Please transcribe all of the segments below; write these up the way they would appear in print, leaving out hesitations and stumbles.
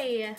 Yay!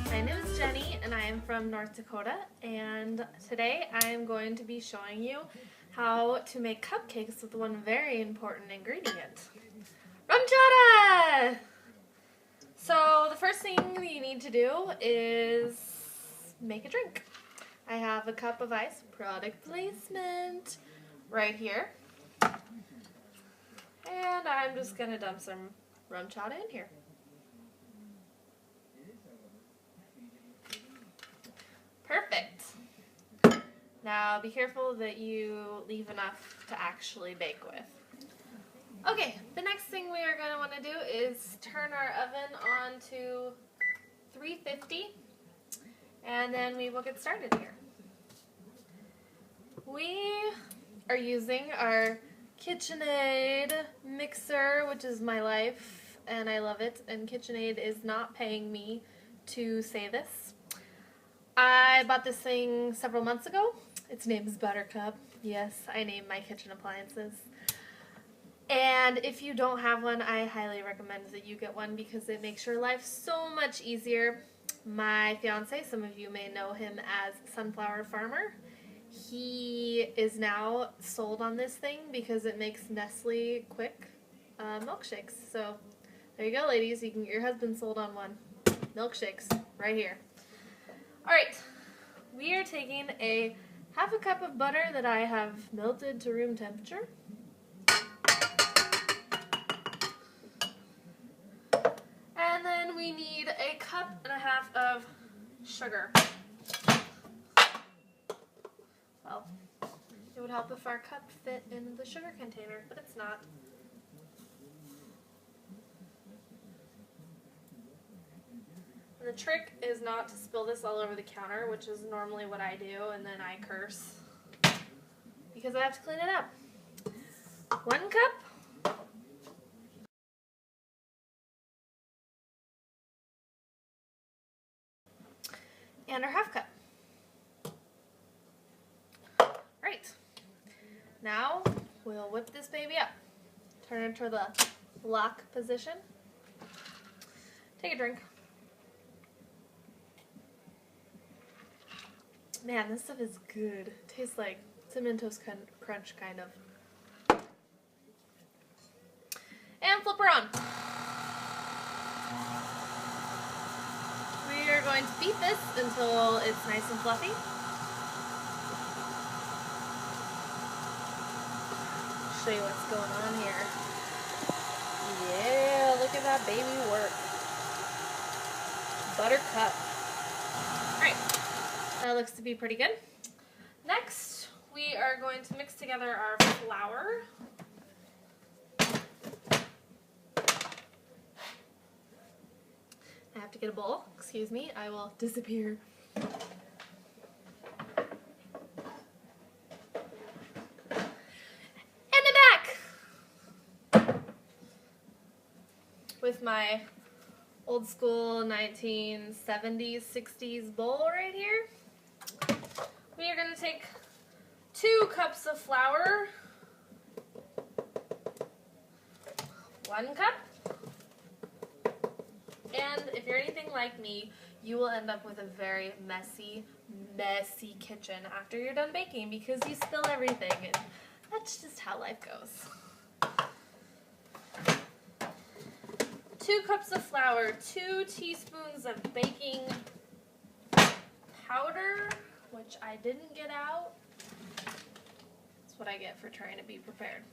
My name is Jenny and I am from North Dakota, and today I am going to be showing you how to make cupcakes with one very important ingredient. RumChata! So the first thing you need to do is make a drink. I have a cup of ice, product placement, right here. And I'm just going to dump some RumChata in here. Perfect. Now be careful that you leave enough to actually bake with. Okay, the next thing we are going to want to do is turn our oven on to 350, and then we will get started here. We are using our KitchenAid mixer, which is my life, and I love it, and KitchenAid is not paying me to say this. I bought this thing several months ago. Its name is Buttercup. Yes, I name my kitchen appliances. And if you don't have one, I highly recommend that you get one because it makes your life so much easier. My fiance, some of you may know him as Sunflower Farmer, he is now sold on this thing because it makes Nestle quick milkshakes. So there you go, ladies. You can get your husband sold on one. Milkshakes right here. Alright, we are taking a half a cup of butter that I have melted to room temperature. And then we need a cup and a half of sugar. Well, it would help if our cup fit in the sugar container, but it's not. And the trick is not to spill this all over the counter, which is normally what I do, and then I curse because I have to clean it up. 1 cup. And our half cup. Right. Now we'll whip this baby up. Turn it to the lock position. Take a drink. Man, this stuff is good. Tastes like Cinnamon Toast Crunch, kind of. And flip her on. We are going to beat this until it's nice and fluffy. Show you what's going on here. Yeah, look at that baby work. Buttercup. Alright, that looks to be pretty good. Next, we are going to mix together our flour. I have to get a bowl. Excuse me, I will disappear. And I'm back! With my old school 1970s, 60s bowl right here. We are going to take 2 cups of flour, 1 cup. And if you're anything like me, you will end up with a very messy kitchen after you're done baking because you spill everything, and that's just how life goes. 2 cups of flour, 2 teaspoons of baking powder, which I didn't get out. That's what I get for trying to be prepared.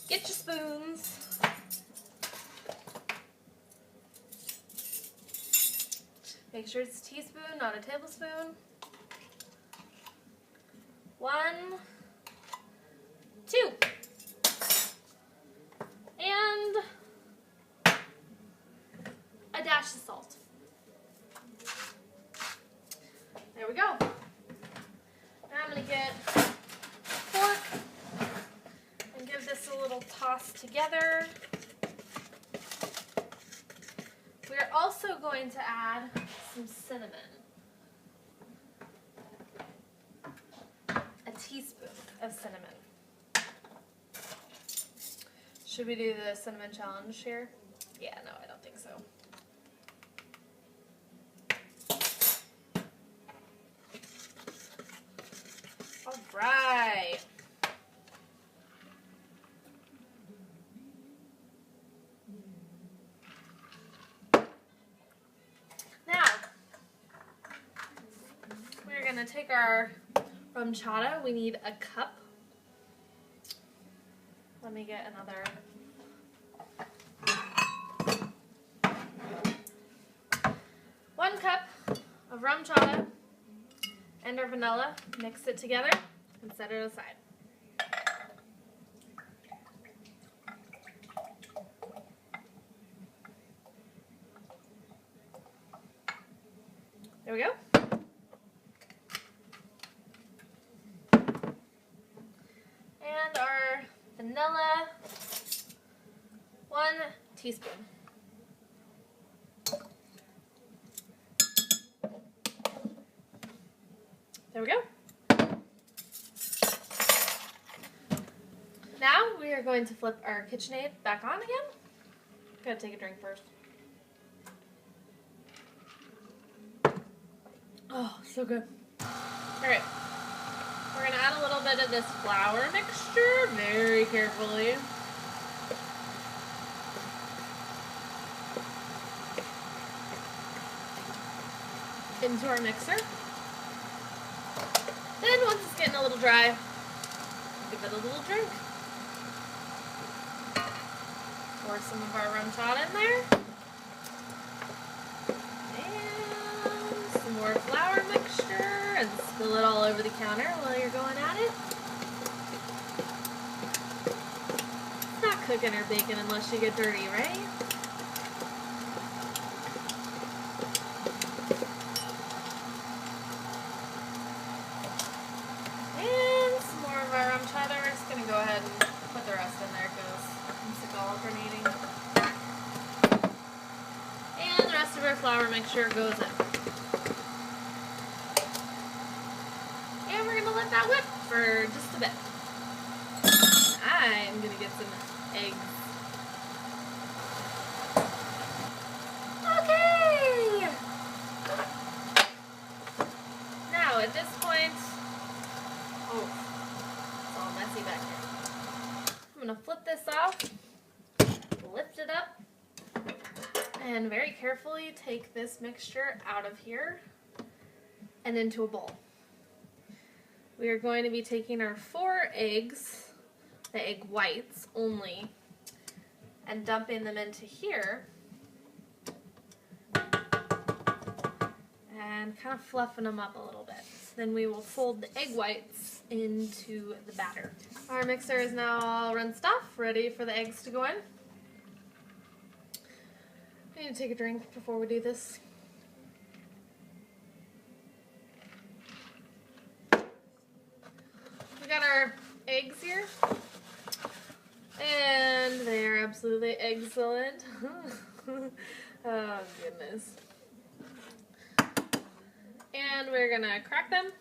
Get your spoons. Make sure it's a teaspoon, not a tablespoon. 1, 2. And a dash of salt. There we go. Now I'm going to get a fork and give this a little toss together. We're also going to add some cinnamon. teaspoon of cinnamon. Should we do the cinnamon challenge here? Yeah, no, I don't think so. All right. Now, we're going to take our RumChata. We need a cup. Let me get another. 1 cup of RumChata and our vanilla. Mix it together and set it aside. There we go. And our vanilla, 1 teaspoon. There we go. Now we are going to flip our KitchenAid back on again. Gotta take a drink first. Oh, so good. Alright. We're going to add a little bit of this flour mixture very carefully. Into our mixer. Then once it's getting a little dry, give it a little drink. Pour some of our RumChata in there. And some more flour mixture and spill it all over the counter while you're going at it. It's not cooking or baking unless you get dirty, right? We're just going to go ahead and put the rest in there because I'm sick of alternating. And the rest of our flour mixture goes in. And we're going to let that whip for just a bit. I'm going to get some eggs. Okay! Now at this point, messy back here. I'm going to flip this off, lift it up, and very carefully take this mixture out of here and into a bowl. We are going to be taking our 4 eggs, the egg whites only, and dumping them into here and kind of fluffing them up a little bit. Then we will fold the egg whites into the batter. Our mixer is now all rinsed off, ready for the eggs to go in. I need to take a drink before we do this. We got our eggs here, and they are absolutely excellent. Oh goodness. And we're gonna crack them.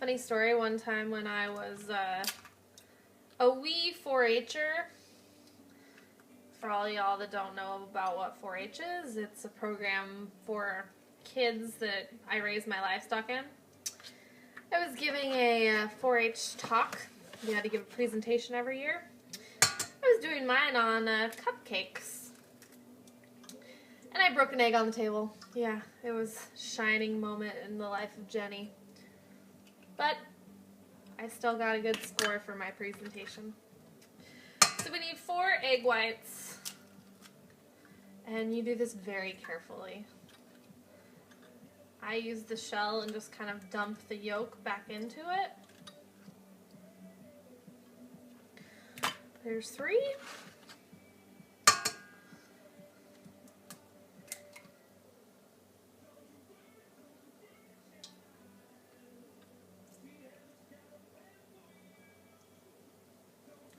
Funny story, one time when I was a wee 4-H'er, for all y'all that don't know about what 4-H is, it's a program for kids that I raise my livestock in. I was giving a 4-H talk. You had to give a presentation every year. I was doing mine on cupcakes. And I broke an egg on the table. Yeah, it was a shining moment in the life of Jenny. But I still got a good score for my presentation. So we need 4 egg whites. And you do this very carefully. I use the shell and just kind of dump the yolk back into it. There's 3.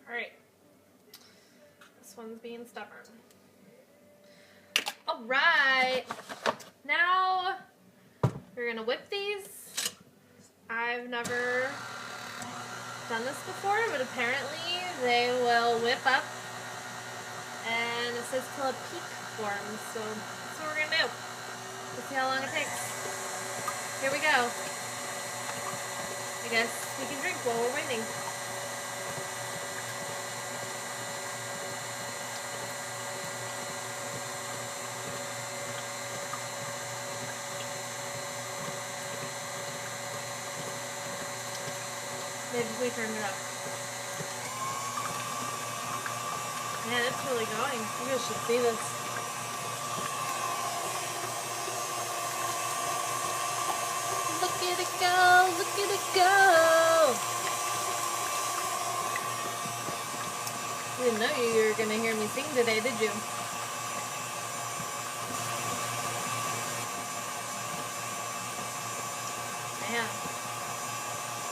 Alright, this one's being stubborn. Alright, now we're going to whip these. I've never done this before, but apparently they will whip up, and it says till a peak forms, so that's what we're going to do. Let's see how long it takes. Here we go. I guess we can drink while we're waiting. Maybe we turned it up. Man, it's really going. You guys should see this. Look at it go! Look at it go! You didn't know you were going to hear me sing today, did you? Man,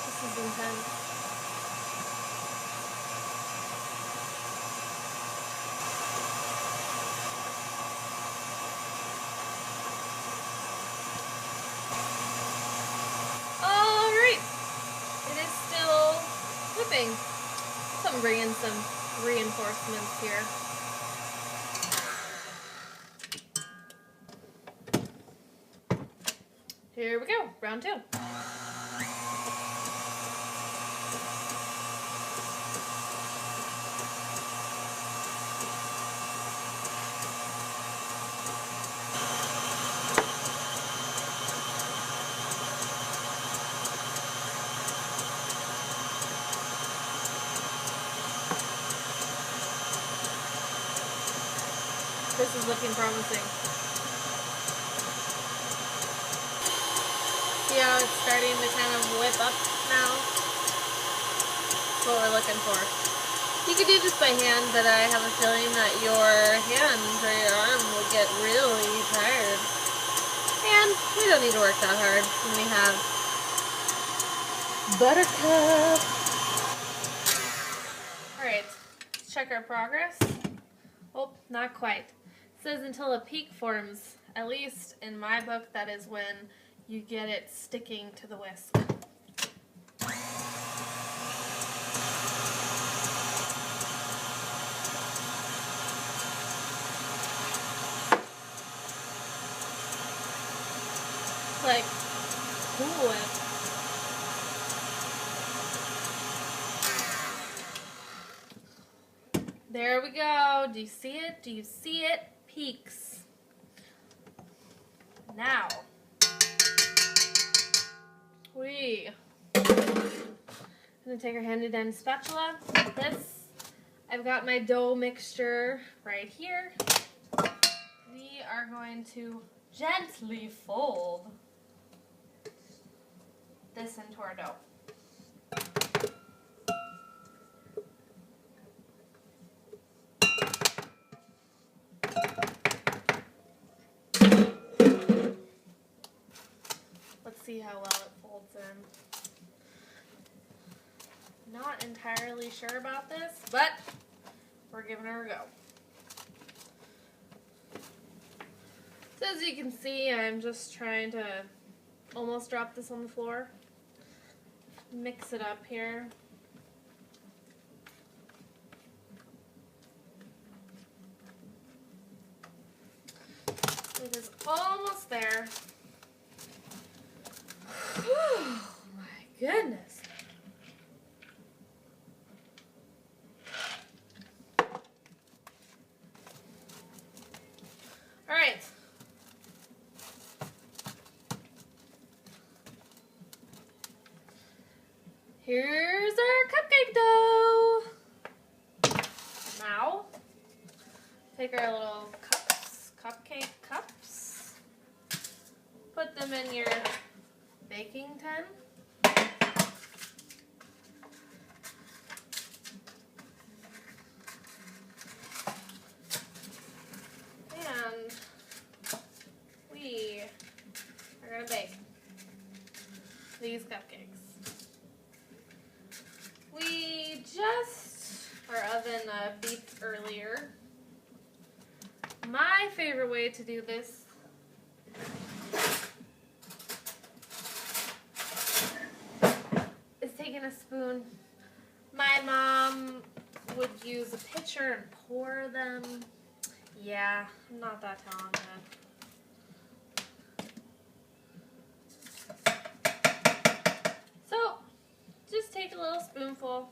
this is intense. Alright, it is still whipping. So I'm bringing some reinforcements here. Here we go, round 2. This is looking promising. See how it's starting to kind of whip up now? That's what we're looking for. You could do this by hand, but I have a feeling that your hand or your arm will get really tired. And we don't need to work that hard when we have Buttercup. Alright, let's check our progress. Oh, not quite. It says until a peak forms. At least in my book, that is when you get it sticking to the whisk. It's like Cool Whip. There we go. Do you see it? Do you see it? Peaks. Now, I'm going to take our handy dandy spatula. I've got my dough mixture right here. We are going to gently fold this into our dough. Let's see how well it folds in. Not entirely sure about this, but we're giving her a go. So as you can see, I'm just trying to almost drop this on the floor. Mix it up here. It is almost there. Oh my goodness. All right. Here's our cupcake dough. Now, take our little cups, cupcake cups, put them in your baking tin. And we are going to bake these cupcakes. We just, our oven beeped earlier. My favorite way to do this is taking a spoon would use a pitcher and pour them. Yeah, I'm not that talented. So, just take a little spoonful.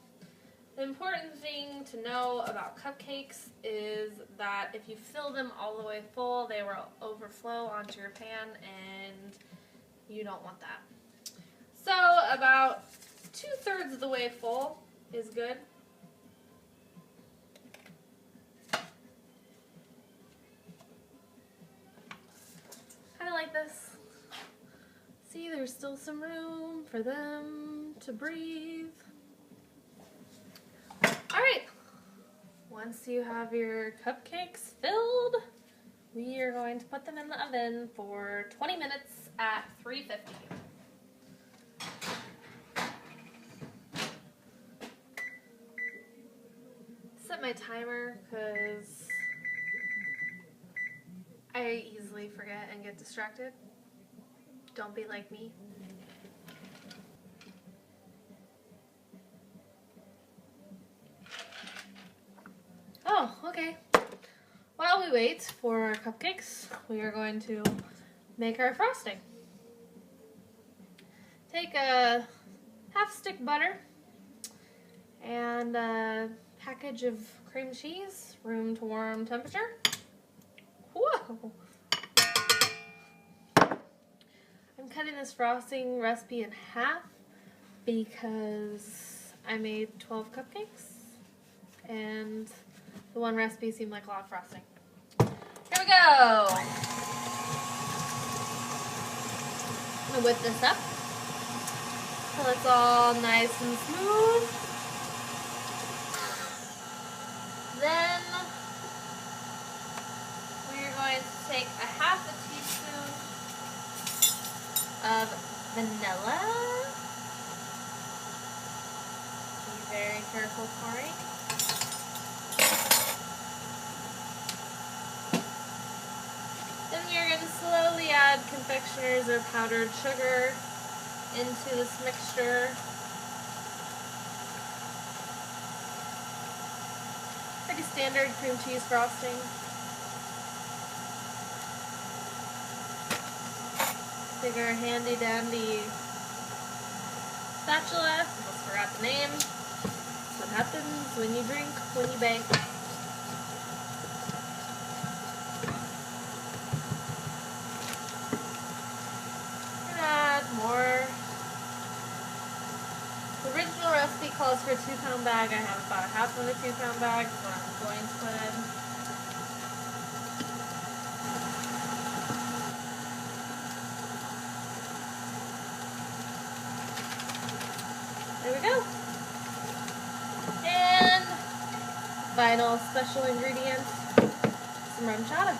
The important thing to know about cupcakes is that if you fill them all the way full, they will overflow onto your pan, and you don't want that. So, about 2/3 of the way full is good. Kind of like this. See, there's still some room for them to breathe. Alright, once you have your cupcakes filled, we are going to put them in the oven for 20 minutes at 350. Set my timer because I easily forget and get distracted. Don't be like me. Oh, okay. While we wait for our cupcakes, we are going to make our frosting. Take a half stick butter and a package of cream cheese, room to warm temperature. Whoa! I'm cutting this frosting recipe in half because I made 12 cupcakes and the one recipe seemed like a lot of frosting. Here we go! I'm going to whip this up till it's all nice and smooth. Then we're going to take a half a teaspoon of vanilla. Be very careful pouring. Then we are going to slowly add confectioner's or powdered sugar into this mixture. Pretty standard cream cheese frosting. Take our handy dandy spatula. Almost forgot the name. That's what happens when you drink, when you bake. Add more. The original recipe calls for a 2-pound bag. I have about a half of a 2-pound bag, so I'm going to put in. There we go. And final special ingredient, some RumChata.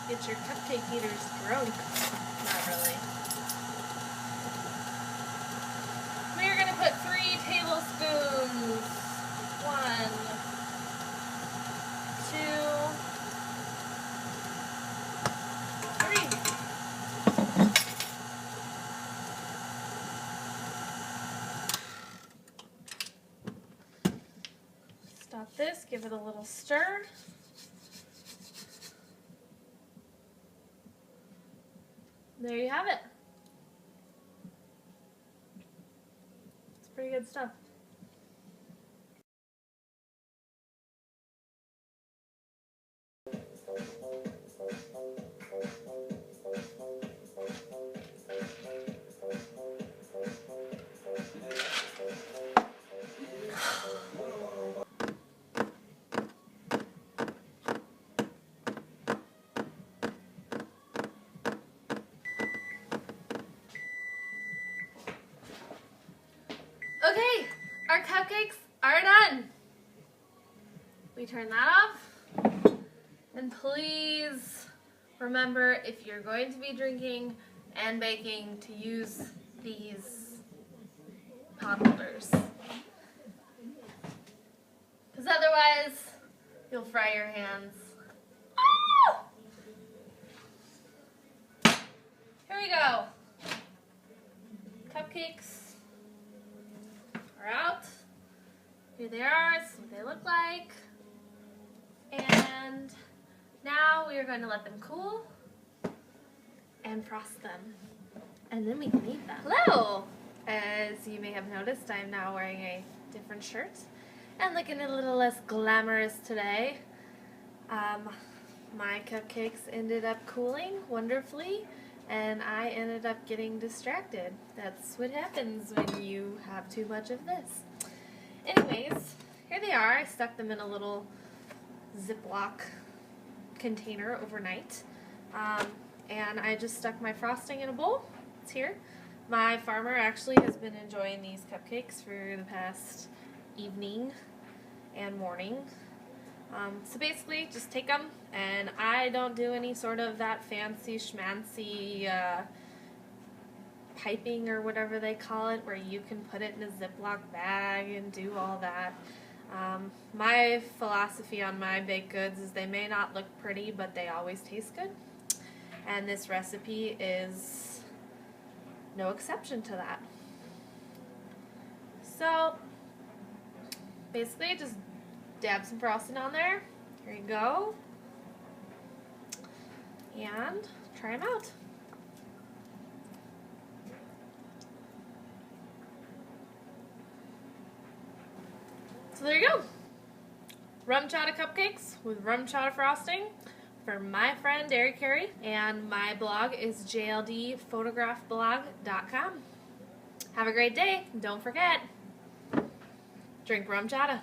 Get your cupcake eaters drunk. Not really. We're going to put 3 tablespoons. 1, 2, 3. Stop this, give it a little stir. There you have it. It's pretty good stuff. Okay, our cupcakes are done. We turn that off. And please remember, if you're going to be drinking and baking, to use these pot holders. Because otherwise, you'll fry your hands. Ah! Here we go. Cupcakes are out. Here they are. This is what they look like. And now we are going to let them cool and frost them. And then we can eat them. Hello! As you may have noticed, I'm now wearing a different shirt and looking a little less glamorous today. My cupcakes ended up cooling wonderfully, and I ended up getting distracted. That's what happens when you have too much of this. Anyways, here they are. I stuck them in a little Ziploc container overnight, and I just stuck my frosting in a bowl. It's here. My farmer actually has been enjoying these cupcakes for the past evening and morning. So basically, just take them, and I don't do any sort of that fancy schmancy piping or whatever they call it, where you can put it in a Ziploc bag and do all that. My philosophy on my baked goods is they may not look pretty, but they always taste good. And this recipe is no exception to that. So basically, just dab some frosting on there. Here you go. And try them out. So there you go. RumChata cupcakes with RumChata frosting for my friend Derek Carey. And my blog is jldphotographblog.com. Have a great day. Don't forget, drink RumChata.